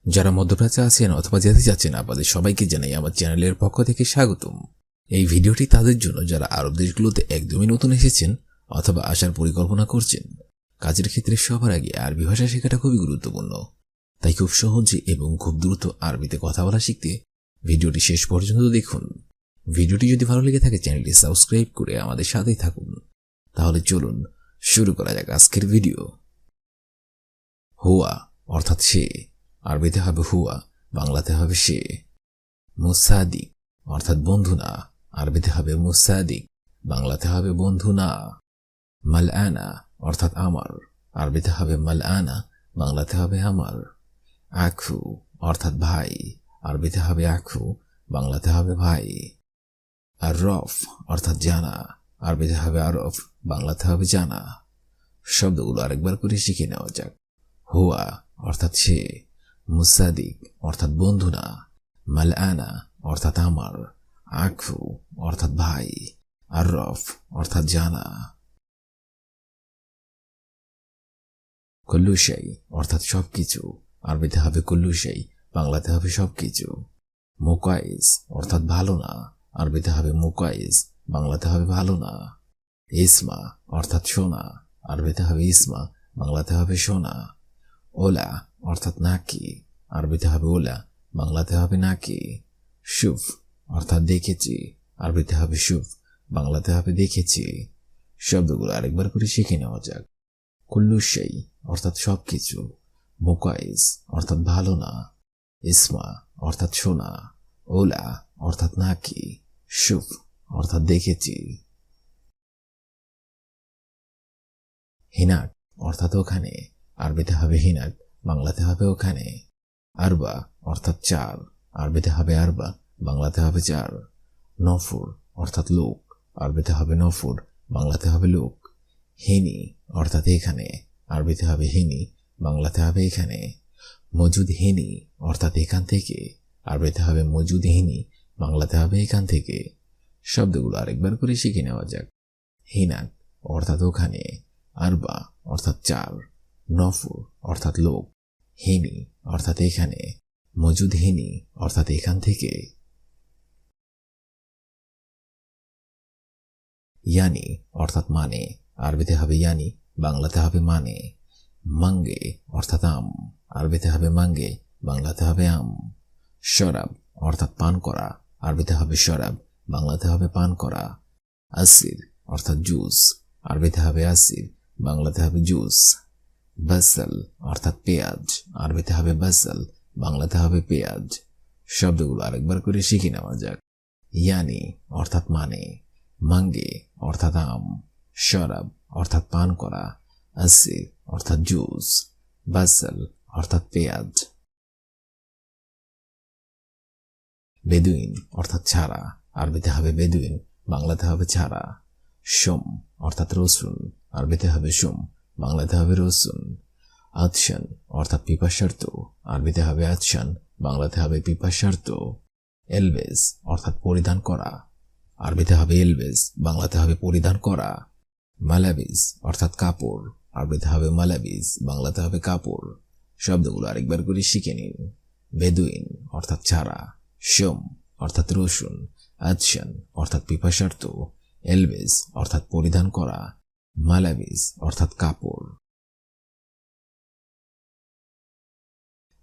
যারা মধ্যপ্রাচ্যে আছেন অথবা যেতে যাচ্ছেন আপনাদের সবাইকে জানাই আমার চ্যানেলের পক্ষ থেকে স্বাগতম। এই ভিডিওটি তাদের জন্য যারা আরব দেশগুলোতে একদমই নতুন এসেছেন অথবা আসার পরিকল্পনা করছেন। কাজের ক্ষেত্রে সবার আগে আরবি ভাষা শেখাটা খুবই গুরুত্বপূর্ণ, তাই খুব সহজে এবং খুব দ্রুত আরবিতে কথা বলা শিখতে ভিডিওটি শেষ পর্যন্ত দেখুন। ভিডিওটি যদি ভালো লেগে থাকে চ্যানেলটি সাবস্ক্রাইব করে আমাদের সাথেই থাকুন। তাহলে চলুন শুরু করা যাক আজকের ভিডিও। হুয়া অর্থাৎ সে, আরবিতে হবে হুয়া, বাংলাতে হবে সে। মুসাদিক অর্থাৎ বন্ধু না, আরবিতে হবে মুসাদিক, বাংলাতে হবে বন্ধু না। মালআনা অর্থাৎ আমার, আরবিতে হবে মালআনা, বাংলাতে হবে আমার। আখু অর্থাৎ ভাই, আরবিতে হবে আখু, বাংলাতে হবে ভাই। আর রফ অর্থাৎ জানা, আরবিতে হবে আরফ, বাংলাতে হবে জানা। শব্দগুলো আরেকবার করে শিখে নেওয়া যাক। হুয়া অর্থাৎ সে, মুসাদিক অর্থাৎ বন্ধু না, মালআনা অর্থাৎ আমার, আখু অর্থাৎ ভাই, আর রফ অর্থাৎ জানা। কুল্লু শাই অর্থাৎ সবকিছু, আরবিতে হবে কুল্লু শাই, বাংলাতে হবে সবকিছু। মুকাইজ অর্থাৎ ভালো না, আরবিতে হবে মুকাইজ, বাংলাতে হবে ভালো না। ইসমা অর্থাৎ সোনা, আরবিতে হবে ইসমা, বাংলাতে হবে সোনা। ওলা অর্থাৎ নাকি, আরবিতে হবে ওলা, বাংলাতে হবে নাকি। শুফ অর্থাৎ দেখেছি, আরবিতে হবে শুফ, বাংলাতে হবে দেখেছি। শব্দগুলো আরেকবার করে শিখে নেওয়া যাক। কুল্লু শাই অর্থাৎ সবকিছু, মুকাইজ অর্থাৎ ভালো না, ইসমা অর্থাৎ সোনা, ওলা অর্থাৎ নাকি, শুফ অর্থাৎ দেখেছি। হিনাক অর্থাৎ ওখানে, আরবিতে হবে হিনাক, বাংলাতে হবে ওখানে। আরবা অর্থাৎ চার, আরবিতে হবে আরবা, বাংলাতে হবে চার। নফুর অর্থাৎ লোক, আরবিতে হবে নফুর, বাংলাতে হবে লোক। হিনি অর্থাৎ এখানে, আরবিতে হবে হিনি, বাংলাতে হবে এখানে। মজুদ হিনি অর্থাৎ এখান থেকে, আরবিতে হবে মজুদ হিনি, বাংলাতে হবে এখান থেকে। শব্দগুলো আরেকবার করে শিখে নেওয়া যাক। হিনাক অর্থাৎ ওখানে, আরবা অর্থাৎ চার, নফুর অর্থাৎ লোক, হিনি অর্থাৎ এখানে, মজুদ হিনি অর্থাৎ এখান থেকে। ইয়ানি অর্থাৎ মানে, আরবিতে হবে ইয়ানি, বাংলাতে হবে মানে। মাঙ্গে অর্থাৎ আম, আরবিতে হবে মাঙ্গে, বাংলাতে হবে আম। শরাব অর্থাৎ পান করা, আরবিতে হবে শরাব, বাংলাতে হবে পান করা। আসির অর্থাৎ জুস, আরবিতে হবে আসির, বাংলাতে হবে জুস। বাসাল অর্থাৎ পেঁয়াজ, আরবিতে হবে বাসাল, বাংলাতে হবে পেঁয়াজ। শব্দগুলো আরেকবার করে শিখে নেওয়া যাক। ইয়ানি অর্থাৎ মানে, মাঙ্গে অর্থাৎ আম, শরাব অর্থাৎ পান করা, আসির অর্থাৎ জুস, বাসাল অর্থাৎ পেঁয়াজ। বেদুইন অর্থাৎ ছাড়া, আরবিতে হবে বেদুইন, বাংলাতে হবে ছাড়া। সোম অর্থাৎ রসুন, আরবিতে হবে সোম, বাংলাতে হবে রসুন। আতশান অর্থাৎ পিপাসার্ত, আরবিতে হবে আতশান, বাংলাতে হবে পিপাসার্ত। এলবেজ অর্থাৎ পরিধান করা, আরবিতে হবে এলবেজ, বাংলাতে হবে পরিধান করা। মালাবিজ অর্থাৎ কাপড়, আরবিতে হবে মালাবিজ, বাংলাতে হবে কাপড়। শব্দগুলো আরেকবার করে শিখে নিন। বেদুইন অর্থাৎ ছাড়া, সোম অর্থাৎ রসুন, আতশান অর্থাৎ পিপাসার্ত, এলবেজ অর্থাৎ পরিধান করা, মালাবিজ অর্থাৎ কাপড়।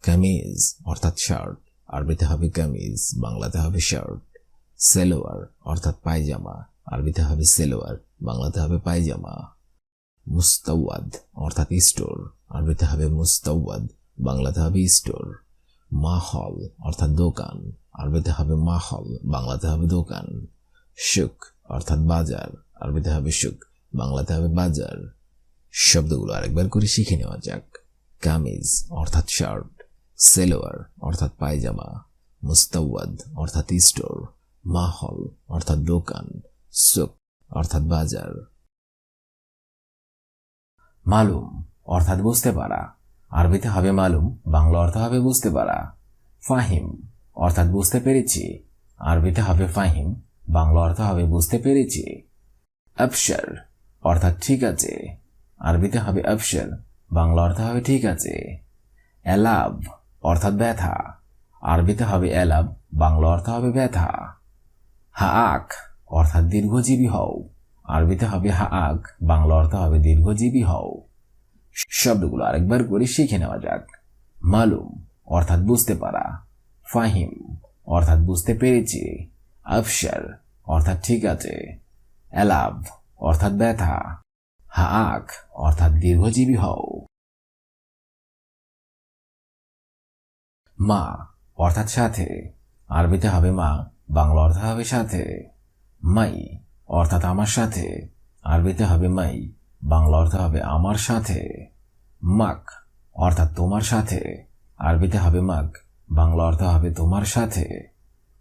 কামিজ অর্থাৎ শার্ট, আরবিতে হবে কামিজ, বাংলাতে হবে শার্ট। সেলোয়ার অর্থাৎ পায়জামা, আরবিতে হবে সেলোয়ার, বাংলাতে হবে পায়জামা। মুস্তাওয়াদ অর্থাৎ স্টোর, আরবিতে হবে মুস্তাওয়াদ, বাংলাতে হবে স্টোর। মাহল অর্থাৎ দোকান, আরবিতে হবে মাহল, বাংলাতে হবে দোকান। শুক অর্থাৎ বাজার, আরবিতে হবে শুক, বাংলাতে হবে বাজার। শব্দগুলো আরেকবার করে শিখে নেওয়া যাক। কামিজ অর্থাৎ শার্ট, সেলোয়ার অর্থাৎ পায়জামা, মুস্তাওয়াদ অর্থাৎ স্টোর, মাহল অর্থাৎ দোকান, সুক অর্থাৎ বাজার। মালুম অর্থাৎ বুঝতে পারা, আরবিতে হবে মালুম, বাংলা অর্থ হবে বুঝতে পারা। ফাহিম অর্থাৎ বুঝতে পেরেছি, আরবিতে হবে ফাহিম, বাংলা অর্থ হবে বুঝতে পেরেছি। আবশার অর্থাৎ ঠিক আছে, আরবিতে হবে আবশার, বাংলা অর্থ হবে ঠিক আছে। এলাব অর্থাৎ ব্যথা, আরবিতে হবে এলাব, বাংলা অর্থ হবে ব্যথা। হাক অর্থাৎ দীর্ঘজীবী হও, আরবিতে হবে হাক, বাংলা অর্থ হবে দীর্ঘজীবী হও। শব্দগুলো আরেকবার করে শিখে নেওয়া যাক। মালুম অর্থাৎ বুঝতে পারা, ফাহিম অর্থাৎ বুঝতে পেরেছি, আফসার অর্থাৎ ঠিক আছে, এলাব অর্থাৎ ব্যথা, হাক অর্থাৎ দীর্ঘজীবী হও। মা অর্থাৎ সাথে, আরবিতে হবে মা, বাংলা অর্থ হবে সাথে। মাই অর্থাৎ আমার সাথে, আরবিতে হবে মাই, বাংলা অর্থ হবে আমার সাথে। মাক অর্থাৎ তোমার সাথে, আরবিতে হবে মাক, বাংলা অর্থ হবে তোমার সাথে।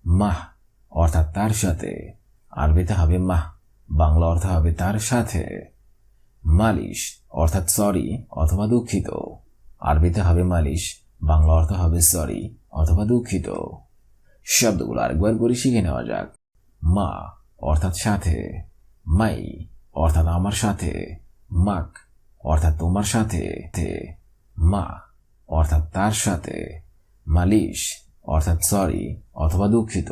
মাহ অর্থাৎ তার সাথে, আরবিতে হবে মাহ, বাংলা অর্থ হবে তার সাথে। মালিশ অর্থাৎ সরি অথবা দুঃখিত, আরবিতে হবে মালিশ, বাংলা অর্থ হবে সরি অথবা দুঃখিত। শব্দগুলো আরেকবার করে শিখে নেওয়া যাক। মা অর্থাৎ সাথে, মাই অর্থাৎ আমার সাথে, মাক অর্থাৎ তোমার সাথে, মা অর্থাৎ তার সাথে, মালিশ অর্থাৎ সরি অথবা দুঃখিত।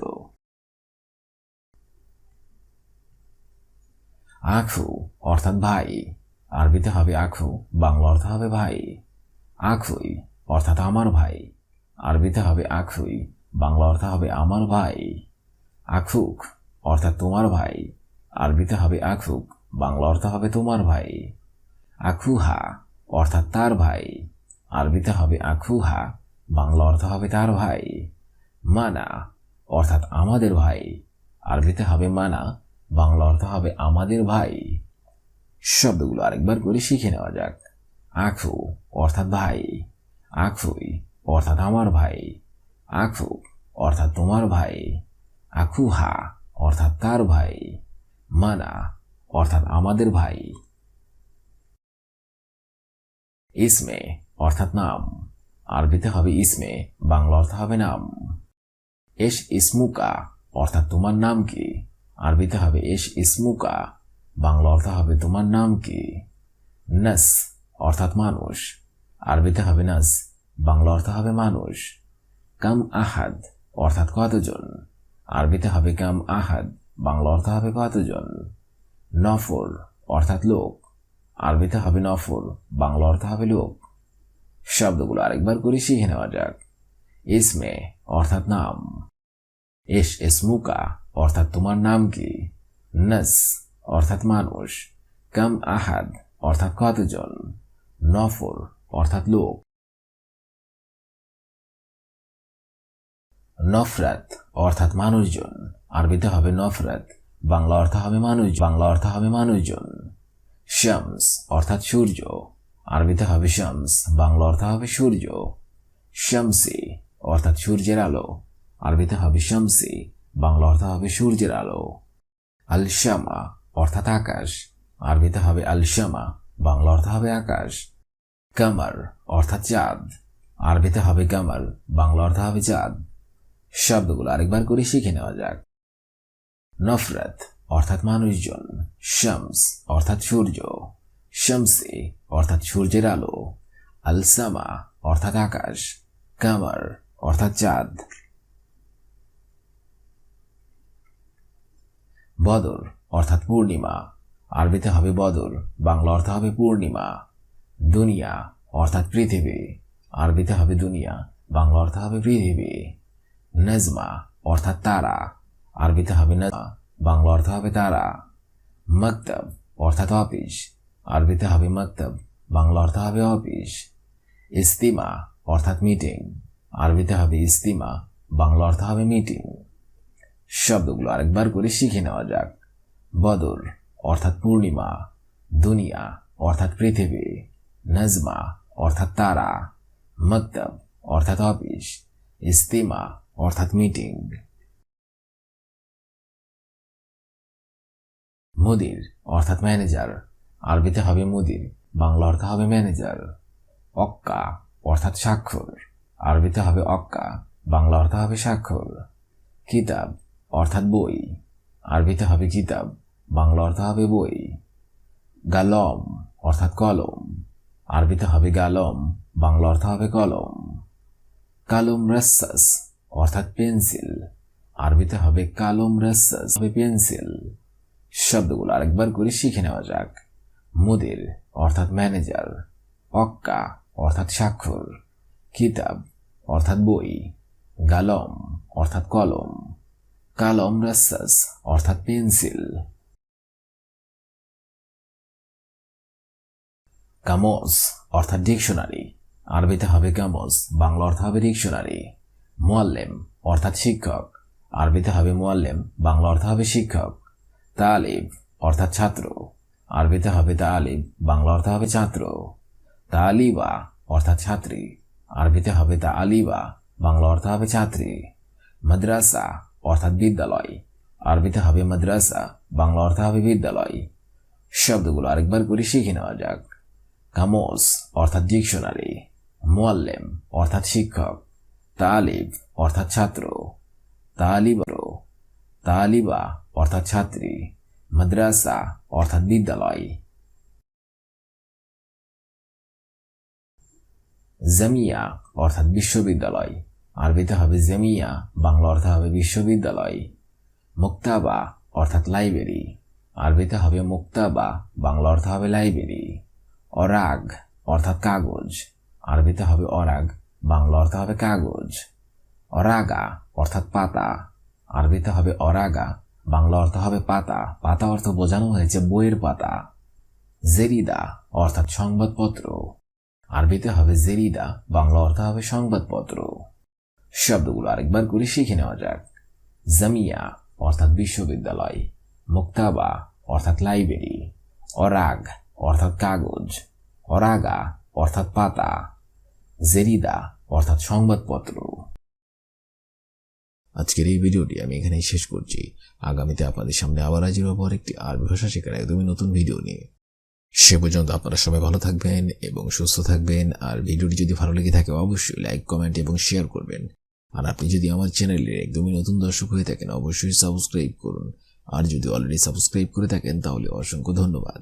আখু অর্থাৎ ভাই, আরবিতে হবে আখু, বাংলা অর্থ হবে ভাই। আখুই অর্থাৎ আমার ভাই, আরবিতে হবে আখুই, বাংলা অর্থ হবে আমার ভাই। আখুক অর্থাৎ তোমার ভাই, আরবিতে হবে আখুক, বাংলা অর্থ হবে তোমার ভাই। আখুহা অর্থাৎ তার ভাই, আরবিতে হবে আখুহা, বাংলা অর্থ হবে তার ভাই। মানা অর্থাৎ আমাদের ভাই, আরবিতে হবে মানা, বাংলা অর্থ হবে আমাদের ভাই। শব্দগুলো আরেকবার করে শিখে নেওয়া যাক। আখু অর্থাৎ ভাই, আখুই অর্থাৎ আমার ভাই, আখুক অর্থাৎ তোমার ভাই, আখুহা অর্থাৎ তার ভাই, মানা অর্থাৎ আমাদের ভাই। ইসমে অর্থাৎ নাম, আরবিতে হবে ইসমে, বাংলা অর্থ হবে নাম। এস ইসমুকা অর্থাৎ তোমার নাম কি, আরবিতে হবে এস ইসমুকা, বাংলা অর্থ হবে তোমার নাম কি। নাস অর্থাৎ মানুষ, আরবিতে হবে নাস, বাংলা অর্থ হবে মানুষ। কাম আহাদ অর্থাৎ কতজন, আরবিতে হবে কাম আহাদ, বাংলা অর্থ হবে কতজন। নফর অর্থাৎ লোক, আরবিতে হবে নফর, বাংলা অর্থ হবে লোক। শব্দগুলো আরেকবার করে শিখে নেওয়া যাক। ইসমে অর্থাৎ নাম, এস ইসমুকা অর্থাৎ তোমার নাম কি, নাস অর্থাৎ মানুষ, কাম আহাদ অর্থাৎ কতজন, নফর অর্থাৎ লোক। নফরাত অর্থাৎ মানুষজন, আরবিতে হবে নফরাত, বাংলা অর্থ হবে মানুষজন। শামস অর্থাৎ সূর্য, আরবিতে হবে শামস, বাংলা অর্থ হবে সূর্য। শামসি অর্থাৎ সূর্যের আলো, আরবিতে হবে শামসি, বাংলা অর্থ হবে সূর্যের আলো। আল শামা অর্থাৎ আকাশ, আরবিতে হবে আল শামা, বাংলা অর্থ হবে আকাশ। কামার অর্থাৎ চাঁদ, আরবিতে হবে কামার, বাংলা অর্থ হবে চাঁদ। শব্দগুলো আরেকবার করে শিখে নেওয়া যাক। নফরাত অর্থাৎ মানুষজন, শামস অর্থাৎ সূর্য, শামসি অর্থাৎ সূর্যের আলো, আল সামা অর্থাৎ আকাশ, কামার অর্থাৎ চাঁদ। বদর অর্থাৎ পূর্ণিমা, আরবিতে হবে বদর, বাংলা অর্থ হবে পূর্ণিমা। দুনিয়া অর্থাৎ পৃথিবী, আরবিতে হবে দুনিয়া, বাংলা অর্থ হবে পৃথিবী। নজমা অর্থাৎ তারা, আরবিতে হবে নজমা, বাংলা অর্থ হবে তারা। মকতব অর্থাৎ অফিস, আরবিতে হবে মকতব, বাংলা অর্থ হবে অফিস। ইস্তিমা অর্থাৎ মিটিং, আরবিতে হবে ইস্তিমা, বাংলা অর্থ হবে মিটিং। শব্দগুলো আরেকবার করে শিখে নেওয়া যাক। বদর অর্থাৎ পূর্ণিমা, দুনিয়া অর্থাৎ পৃথিবী, নজমা অর্থাৎ তারা, মকতব অর্থাৎ অফিস, ইস্তিমা অর্থাৎ মিটিং। মুদির অর্থাৎ ম্যানেজার, আরবিতে হবে মুদির, বাংলা অর্থ হবে ম্যানেজার। অক্কা অর্থাৎ স্বাক্ষর, আরবিতে হবে অক্কা, বাংলা অর্থ হবে স্বাক্ষর। কিতাব অর্থাৎ বই, আরবিতে হবে কিতাব, বাংলা অর্থ হবে বই। গালম অর্থাৎ কলম, আরবিতে হবে গালম, বাংলা অর্থ হবে কলম। কালম রাসাস অর্থাৎ পেন্সিল, আরবিতে হবে কালম রাসাস, হবে পেন্সিল। শব্দগুলো আরেকবার করে শিখে নেওয়া যাক। মুদির অর্থাৎ ম্যানেজার, অক্কা অর্থাৎ স্বাক্ষর, কিতাব অর্থাৎ বই, গালম অর্থাৎ কলম, কালম রাসাস অর্থাৎ পেন্সিল। কামস অর্থাৎ ডিকশনারি, আরবিতে হবে কামস, বাংলা অর্থ হবে ডিকশনারি। মুআল্লিম অর্থাৎ শিক্ষক, আরবিতে হবে মুআল্লিম, বাংলা অর্থ হবে শিক্ষক। তালিব অর্থাৎ ছাত্র, আরবিতে হবে তালিব, বাংলা অর্থ হবে ছাত্র। তালিবা অর্থাৎ ছাত্রী, আরবিতে হবে তালিবা, বাংলা অর্থ হবে ছাত্রী। মাদ্রাসা অর্থাৎ বিদ্যালয়, আরবিতে হবে মাদ্রাসা, বাংলা অর্থ হবে বিদ্যালয়। শব্দগুলো আরেকবার করে শিখে নেওয়া যাক। কামস অর্থাৎ ডিকশনারি, মুআল্লিম অর্থাৎ শিক্ষক, তালিব অর্থাৎ ছাত্র, তালিবা অর্থাৎ ছাত্রী, মাদ্রাসা অর্থাৎ বিদ্যালয়। জামিয়া অর্থাৎ বিশ্ববিদ্যালয়, আরবিতে হবে জামিয়া, বাংলা অর্থ হবে বিশ্ববিদ্যালয়। মুক্তাবা অর্থাৎ লাইব্রেরি, আরবিতে হবে মুক্তাবা, বাংলা অর্থ হবে লাইব্রেরি। অরাগ অর্থাৎ কাগজ, আরবিতে হবে অরাগ, বাংলা অর্থ হবে কাগজ। অরাগা অর্থাৎ পাতা, আরবিতে হবে অরাগা, বাংলা অর্থ হবে পাতা, পাতা অর্থ বোঝানো হয়েছে বইয়ের পাতা। জেরিদা অর্থাৎ সংবাদপত্র, আরবিতে হবে জেরিদা, বাংলা অর্থ হবে সংবাদপত্র। শব্দগুলো আরেকবার করে শিখে নেওয়া যাক। জামিয়া অর্থাৎ বিশ্ববিদ্যালয়, মুক্তাবা অর্থাৎ লাইব্রেরি, অরাগ অর্থাৎ কাগজ, অরাগা অর্থাৎ পাতা, জেরিদা অর্থাৎ সংবাদপত্র। আজকের এই ভিডিওটি আমি এখানেই শেষ করছি। আগামীতে আপনাদের সামনে আবার হাজির হব একটি আরবি ভাষা শেখার একদমই নতুন ভিডিও নিয়ে। সে পর্যন্ত আপনারা সবাই ভালো থাকবেন এবং সুস্থ থাকবেন। আর ভিডিওটি যদি ভালো লেগে থাকে অবশ্যই লাইক, কমেন্ট এবং শেয়ার করবেন। আর আপনি যদি আমার চ্যানেলের একদমই নতুন দর্শক হয়ে থাকেন অবশ্যই সাবস্ক্রাইব করুন। আর যদি অলরেডি সাবস্ক্রাইব করে থাকেন তাহলে অসংখ্য ধন্যবাদ।